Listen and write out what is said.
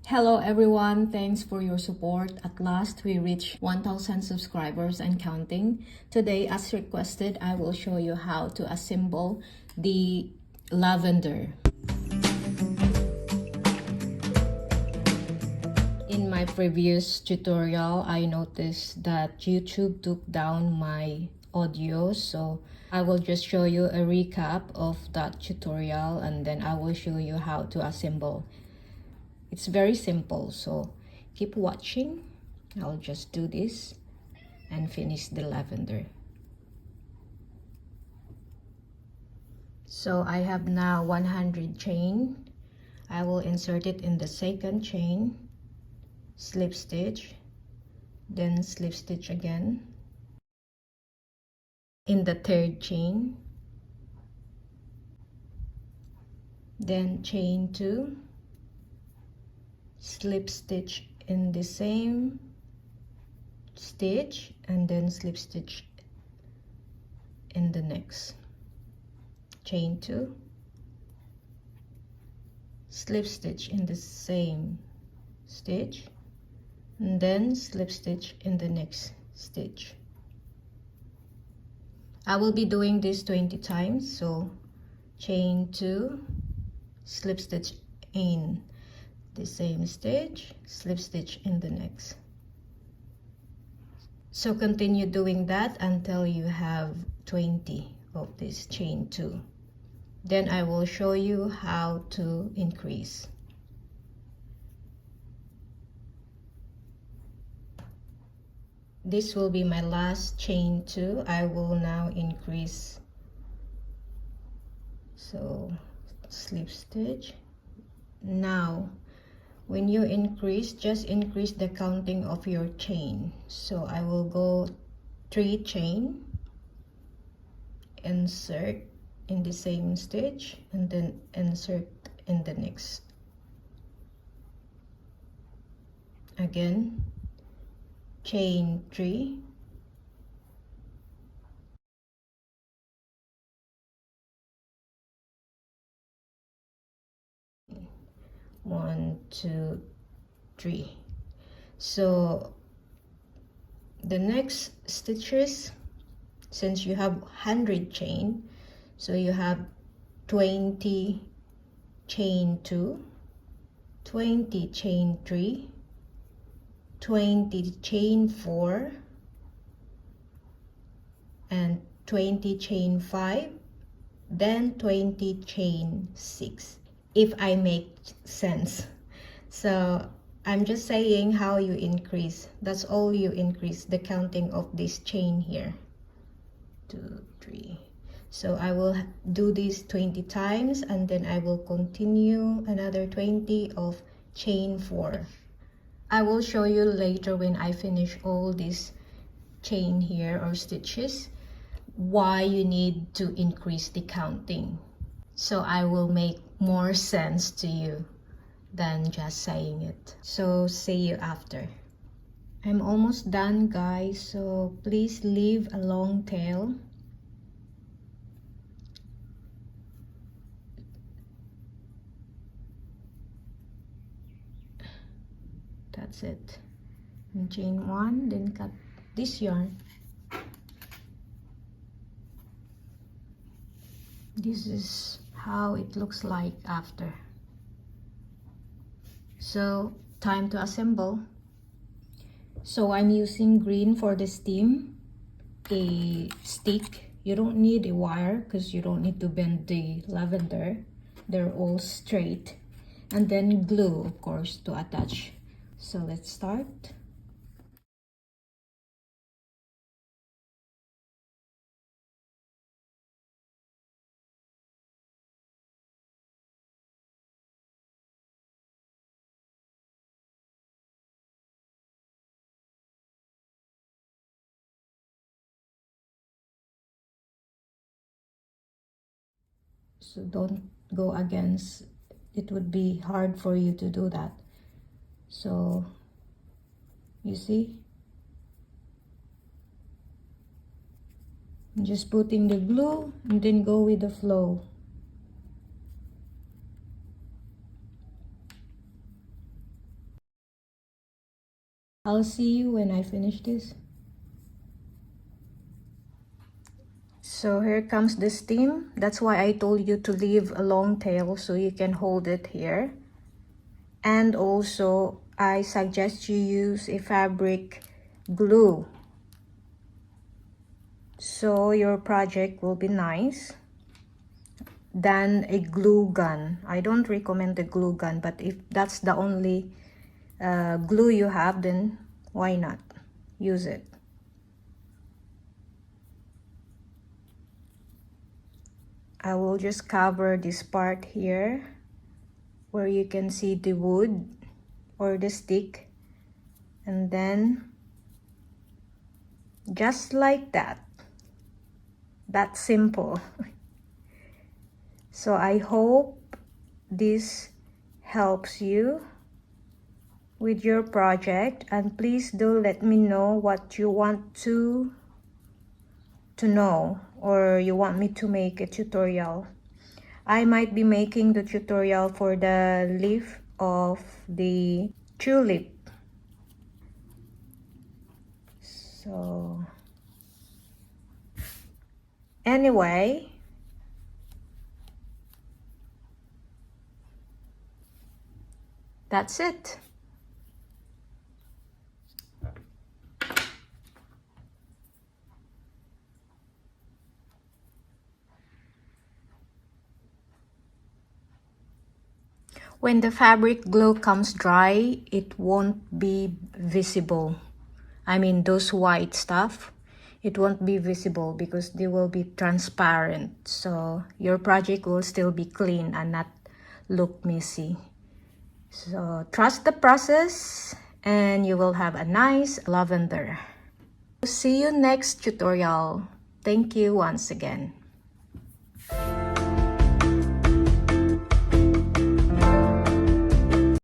Hello everyone, thanks for your support. At last we reached 1,000 subscribers and counting. Today, as requested, I will show you how to assemble the lavender. In my previous tutorial, I noticed that YouTube took down my audio, so I will just show you a recap of that tutorial and then I will show you how to assemble. It's very simple, so keep watching. I'll just do this and finish the lavender. So I have now 100 chain. I will insert it in the second chain, slip stitch, then slip stitch again in the third chain, then chain 2, slip stitch in the same stitch, and then slip stitch in the next chain 2, slip stitch in the same stitch, and then slip stitch in the next stitch. I will be doing this 20 times, so chain 2, slip stitch in the same stitch, slip stitch in the next. So continue doing that until you have 20 of this chain 2. Then I will show you how to increase. This will be my last chain 2. I will now increase. So slip stitch. Now when you increase, just increase the counting of your chain. So I will go 3 chain, insert in the same stitch, and then insert in the next. Again, chain 3, one, two, 3. So the next stitches, since you have 100 chain, so you have 20 chain 2, 20 chain 3, 20 chain 4, and 20 chain 5, then 20 chain 6, if I make sense. So I'm just saying how you increase. That's all you increase, the counting of this chain here. 2, 3. So I will do this 20 times and then I will continue another 20 of chain 4. I will show you later when I finish all this chain here or stitches why you need to increase the counting. So I will make more sense to you than just saying it. So see you after. I'm almost done, guys, so please leave a long tail. That's it. And chain 1, then cut this yarn. This is how it looks like after. So time to assemble. So I'm using green for the stem, a stick. You don't need a wire because you don't need to bend the lavender. They're all straight. And then glue, of course, to attach. So let's start. So don't go against, it would be hard for you to do that. So you see, I'm just putting the glue and then go with the flow. I'll see you when I finish this. So here comes the steam. That's why I told you to leave a long tail so you can hold it here. And also, I suggest you use a fabric glue so your project will be nice than a glue gun. I don't recommend the glue gun, but if that's the only glue you have, then why not use it? I will just cover this part here where you can see the wood or the stick, and then just like that. That's simple. So I hope this helps you with your project, and please do let me know what you want to know, or you want me to make a tutorial. I might be making the tutorial for the leaf of the tulip. So anyway, that's it. When the fabric glue comes dry, it won't be visible. I mean, those white stuff, it won't be visible because they will be transparent. So your project will still be clean and not look messy. So trust the process and you will have a nice lavender. See you next tutorial. Thank you once again.